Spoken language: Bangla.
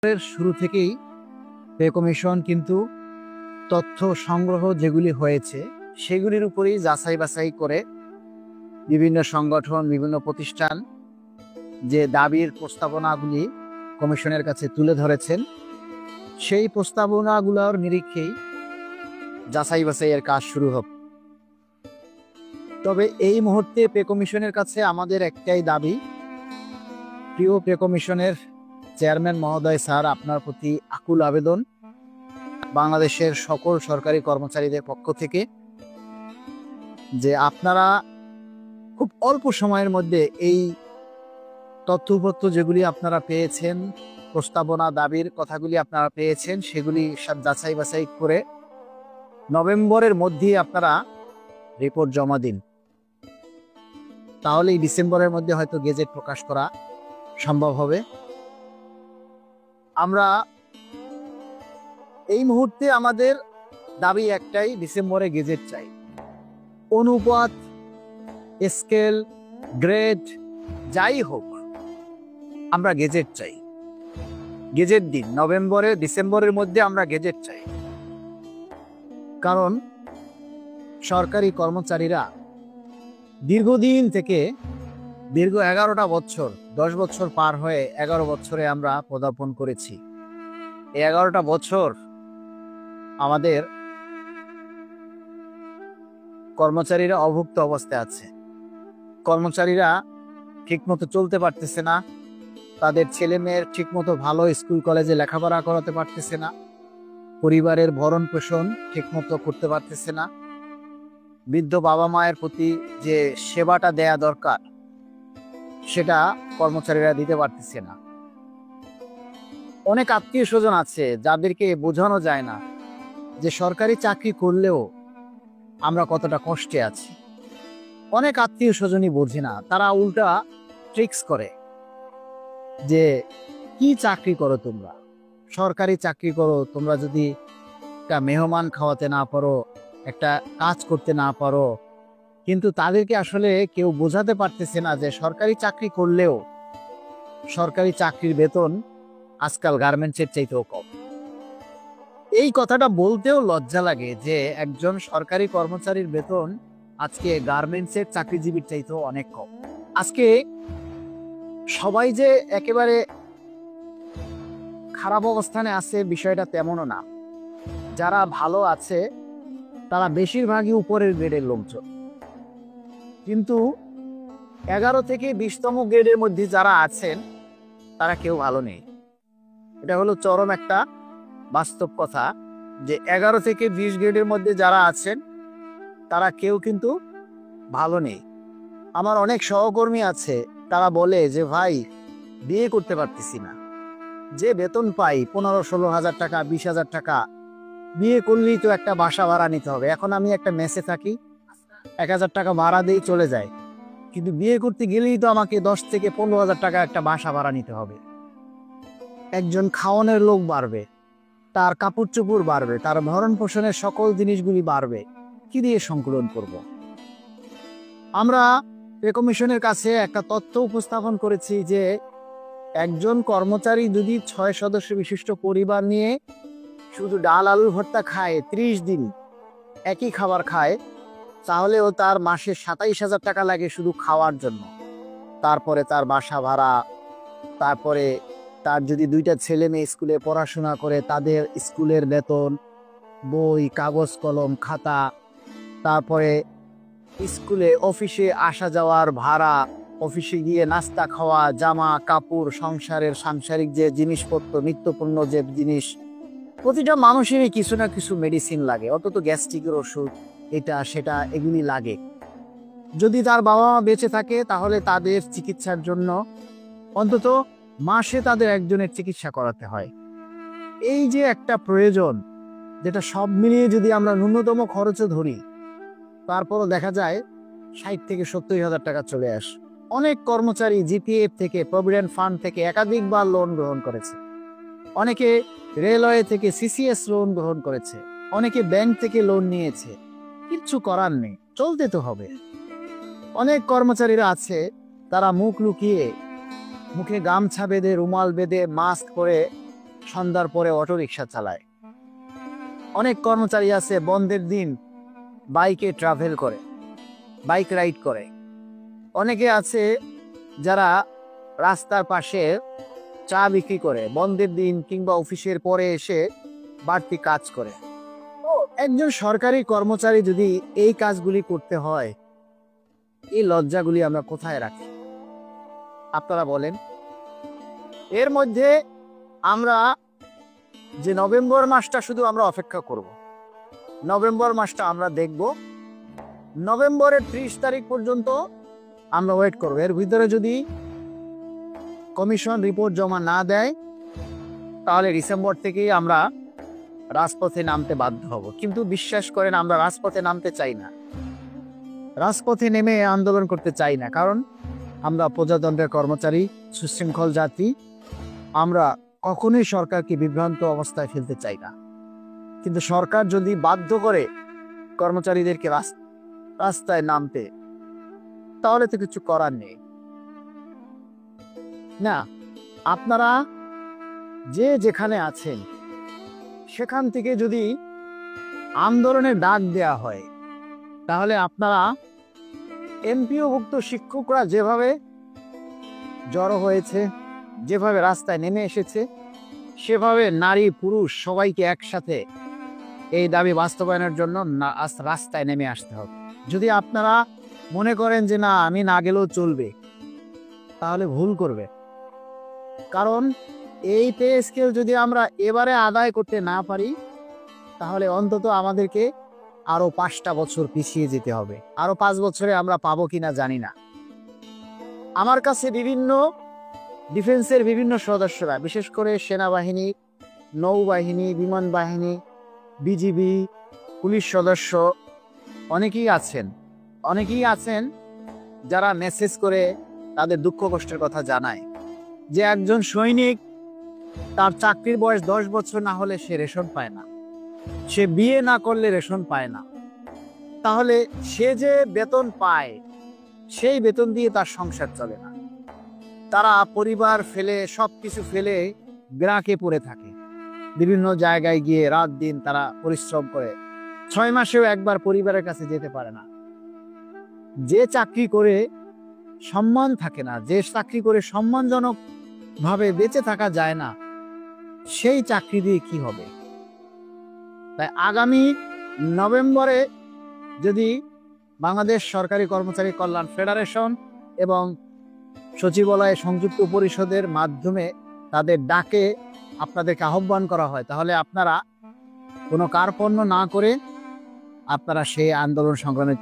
শুরু থেকেই পে কমিশন কিন্তু তথ্য সংগ্রহ যেগুলি হয়েছে সেগুলির উপরেই যাচাই বাছাই করে বিভিন্ন সংগঠন, বিভিন্ন প্রতিষ্ঠান যে দাবির প্রস্তাবনাগুলি কমিশনের কাছে তুলে ধরেছেন, সেই প্রস্তাবনাগুলোর নিরীক্ষেই যাচাই বাছাইয়ের কাজ শুরু হবে। তবে এই মুহূর্তে পে কমিশনের কাছে আমাদের একটাই দাবি, প্রিয় পে কমিশনের চেয়ারম্যান মহোদয় স্যার, আপনার প্রতি আকুল আবেদন বাংলাদেশের সকল সরকারি কর্মচারীদের পক্ষ থেকে যে আপনারা খুব অল্প সময়ের মধ্যে এই তথ্যপত্র যেগুলি আপনারা পেয়েছেন, প্রস্তাবনা দাবির কথাগুলি আপনারা পেয়েছেন, সেগুলি সব যাচাই বাছাই করে নভেম্বরের মধ্যেই আপনারা রিপোর্ট জমা দিন। তাহলেই ডিসেম্বরের মধ্যে হয়তো গেজেট প্রকাশ করা সম্ভব হবে। আমরা এই মুহূর্তে আমাদের দাবি একটাই, ডিসেম্বরে গেজেট চাই। অনুপাত, স্কেল, গ্রেড যাই হোক, আমরা গেজেট চাই। গেজেট দিন, ডিসেম্বরের মধ্যে আমরা গেজেট চাই। কারণ সরকারি কর্মচারীরা দীর্ঘদিন থেকে দীর্ঘ 11টা বছর, 10 বছর পার হয়ে 11 বছরে আমরা পদার্পণ করেছি। এই 11টা বছর আমাদের কর্মচারীরা অভুক্ত অবস্থায় আছে। কর্মচারীরা ঠিকমতো চলতে পারতেছে না, তাদের ছেলে মেয়ের ঠিকমতো ভালো স্কুল কলেজে লেখাপড়া করাতে পারতেছে না, পরিবারের ভরণ পোষণ ঠিকমতো করতে পারতেছে না, বৃদ্ধ বাবা মায়ের প্রতি যে সেবাটা দেয়া দরকার সেটা কর্মচারীরা দিতে পারতেছে না। অনেক আত্মীয় স্বজন আছে যাদেরকে বোঝানো যায় না যে সরকারি চাকরি করলেও আমরা কতটা কষ্টে আছি। অনেক আত্মীয় স্বজনই বোঝে না, তারা উল্টা ট্রিক্স করে যে কি চাকরি করো তোমরা, সরকারি চাকরি করো, তোমরা যদি একটা মেহমান খাওয়াতে না পারো, একটা কাজ করতে না পারো। কিন্তু তাদেরকে আসলে কেউ বোঝাতে পারতেছে না যে সরকারি চাকরি করলেও সরকারি চাকরির বেতন আজকাল গার্মেন্টসের চাইতেও কম। এই কথাটা বলতেও লজ্জা লাগে যে একজন সরকারি কর্মচারীর বেতন আজকে গার্মেন্টসের চাকরিজীবীর চাইতেও অনেক কম। আজকে সবাই যে একেবারে খারাপ অবস্থানে আছে বিষয়টা তেমনও না। যারা ভালো আছে তারা বেশিরভাগই উপরের গ্রেডের লোকজন, কিন্তু 11 থেকে 20তম গ্রেডের মধ্যে যারা আছেন তারা কেউ ভালো নেই। এটা হলো চরম একটা বাস্তব কথা যে 11 থেকে 20 গ্রেডের মধ্যে যারা আছেন তারা কেউ কিন্তু ভালো নেই। আমার অনেক সহকর্মী আছে, তারা বলে যে ভাই, বিয়ে করতে পারতেছি না, যে বেতন পাই 15-16 হাজার টাকা, 20,000 টাকা, বিয়ে করলেই তো একটা বাসা ভাড়া নিতে হবে। এখন আমি একটা মেসে থাকি, 1,000 টাকা ভাড়া দিয়ে চলে যায়, কিন্তু বিয়ে করতে গেলেই তো আমাকে 10 থেকে 15,000 টাকা একটা বাসা ভাড়া নিতে হবে। একজন খাওয়ানোর লোক বাড়বে, তার কাপড় চোপড় বাড়বে, তার ভরণ পোষণের সকল জিনিসগুলি বাড়বে, কি দিয়ে সংকলন করব? আমরা পে কমিশনের কাছে একটা তথ্য উপস্থাপন করেছি যে একজন কর্মচারী যদি 6 সদস্য বিশিষ্ট পরিবার নিয়ে শুধু ডাল আলুর ভর্তা খায়, 30 দিন একই খাবার খায়, তাহলেও তার মাসে 27,000 টাকা লাগে শুধু খাওয়ার জন্য। তারপরে তার বাসা ভাড়া, তারপরে তার যদি 2টা ছেলে মেয়ে স্কুলে পড়াশোনা করে তাদের স্কুলের বেতন, বই, কাগজ কলম, খাতা, তারপরে স্কুলে অফিসে আসা যাওয়ার ভাড়া, অফিসে গিয়ে নাস্তা খাওয়া, জামা কাপড়, সাংসারিক যে জিনিসপত্র, নিত্যপণ্য যে জিনিস, প্রতিটা মানুষেরই কিছু না কিছু মেডিসিন লাগে, অন্তত গ্যাস্ট্রিকের ওষুধ, এটা সেটা এগুলি লাগে। যদি তার বাবা মা বেঁচে থাকে তাহলে তাদের চিকিৎসার জন্য অন্তত মাসে তাদের একজনের চিকিৎসা করাতে হয়। এই যে একটা প্রয়োজন, যেটা সব মিলিয়ে যদি আমরা ন্যূনতম খরচে ধরি, তারপরও দেখা যায় 60 থেকে 70 হাজার টাকা চলে আসে। অনেক কর্মচারী জিপিএফ থেকে, প্রভিডেন্ট ফান্ড থেকে একাধিকবার লোন গ্রহণ করেছে, অনেকে রেলওয়ে থেকে সিসিএস লোন গ্রহণ করেছে, অনেকে ব্যাংক থেকে লোন নিয়েছে। কিচ্ছু করার নেই, চলতে তো হবে। অনেক কর্মচারীরা আছে তারা মুখ লুকিয়ে, মুখে গামছা বেঁধে, রুমাল বেঁধে, মাস্ক পরে সন্ধ্যার পরে অটোরিকশা চালায়। অনেক কর্মচারী আছে বন্ধের দিন বাইকে ট্রাভেল করে, বাইক রাইড করে। অনেকে আছে যারা রাস্তার পাশে চা বিক্রি করে, বন্ধের দিন কিংবা অফিসের পরে এসে বাড়তি কাজ করে। একজন সরকারি কর্মচারী যদি এই কাজগুলি করতে হয়, এই লজ্জাগুলি আমরা কোথায় রাখি আপনারা বলেন? এর মধ্যে আমরা যে নভেম্বর মাসটা শুধু আমরা অপেক্ষা করব, নভেম্বর মাসটা আমরা দেখব, নভেম্বরের 30 তারিখ পর্যন্ত আমরা ওয়েট করব। এর ভিতরে যদি কমিশন রিপোর্ট জমা না দেয়, তাহলে ডিসেম্বর থেকেই আমরা রাজপথে নামতে বাধ্য হব। কিন্তু বিশ্বাস করেন, আমরা রাজপথে নামতে চাই না, রাজপথে নেমে আন্দোলন করতে চাই না। কারণ আমরা প্রজাতন্ত্রের কর্মচারী, সুশৃঙ্খল জাতি, আমরা কখনোই সরকারকে বিভ্রান্ত অবস্থায় ফেলতে চাই না। কিন্তু সরকার যদি বাধ্য করে কর্মচারীদেরকে রাস্তায় নামতে, তাহলে তো কিছু করার নেই না। আপনারা যে যেখানে আছেন সেখান থেকে যদি আন্দোলনের ডাক দেয়া হয়, তাহলে আপনারা এমপিওভুক্ত শিক্ষকরা যেভাবে জড়ো হয়েছে, যেভাবে রাস্তায় নেমে এসেছে, সেভাবে নারী পুরুষ সবাইকে একসাথে এই দাবি বাস্তবায়নের জন্য রাস্তায় নেমে আসতে হবে। যদি আপনারা মনে করেন যে না, আমি না গেলেও চলবে, তাহলে ভুল করবে। কারণ এই পে স্কেল যদি আমরা এবারে আদায় করতে না পারি, তাহলে অন্তত আমাদেরকে আরো 5টা বছর পিছিয়ে যেতে হবে। আরো 5 বছরে আমরা পাবো কিনা জানি না। আমার কাছে বিভিন্ন ডিফেন্সের বিভিন্ন সদস্যরা, বিশেষ করে সেনাবাহিনী, নৌবাহিনী, বিমান বাহিনী, বিজিবি, পুলিশ সদস্য অনেকেই আছেন যারা মেসেজ করে তাদের দুঃখ কষ্টের কথা জানায় যে একজন সৈনিক, তার চাকরির বয়স 10 বছর না হলে সে রেশন পায় না, সে বিয়ে না করলে রেশন পায় না। তাহলে সে যে বেতন পায়, সেই বেতন দিয়ে তার সংসার চলে না। তারা পরিবার ফেলে, সবকিছু ফেলে গ্রাঁকে পড়ে থাকে, বিভিন্ন জায়গায় গিয়ে রাত দিন তারা পরিশ্রম করে, 6 মাসেও একবার পরিবারের কাছে যেতে পারে না। যে চাকরি করে সম্মান থাকে না, যে চাকরি করে সম্মানজনক ভাবে বেঁচে থাকা যায় না, সেই চাকরি দিয়ে কি হবে? তাই আগামী নভেম্বরে যদি বাংলাদেশ সরকারি কর্মচারী কল্যাণ ফেডারেশন এবং সচিবালয় সংযুক্ত পরিষদের মাধ্যমে তাদের ডাকে আপনাদেরকে আহ্বান করা হয়, তাহলে আপনারা কোনো কার্পণ্য না করে আপনারা সেই আন্দোলন সংগ্রামে